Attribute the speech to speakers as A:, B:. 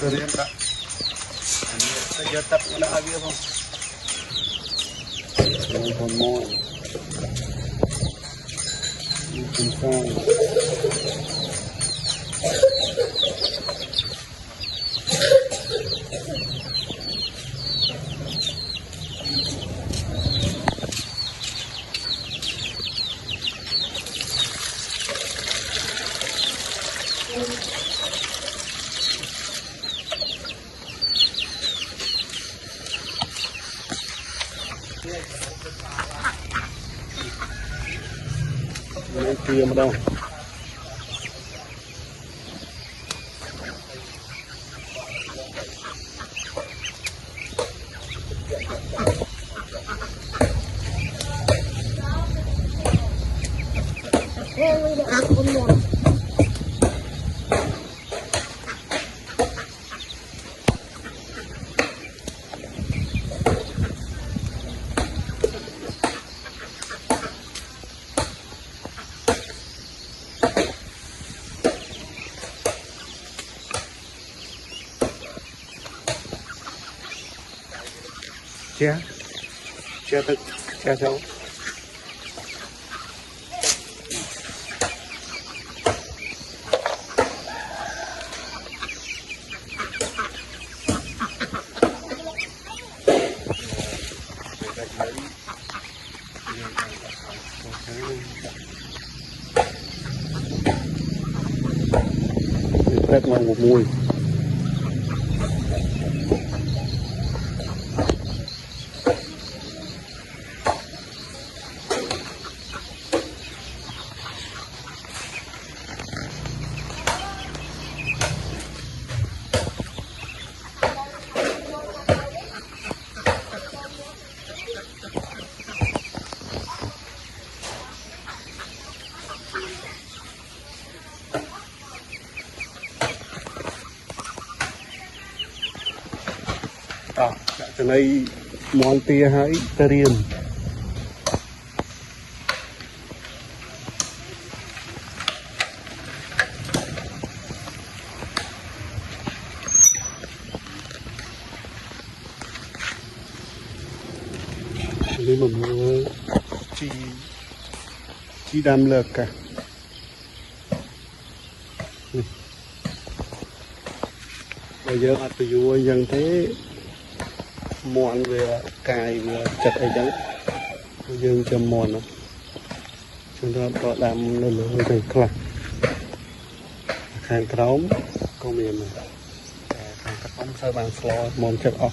A: riêng cả bây giờ tập nó đã biết không còn mồi không sao lên kia mà đâu che thực che cháu rất là một mùi từ đây món tia hãy riêng đây mà mua chi đam lược cả bây giờ mặt từ vua dân thế mòn về cài về chặt ấy trắng dương châm mòn nó chúng ta có làm lên hơi thành khạc hàng cống con miền này hàng cống sơ bằng floor mòn chặt off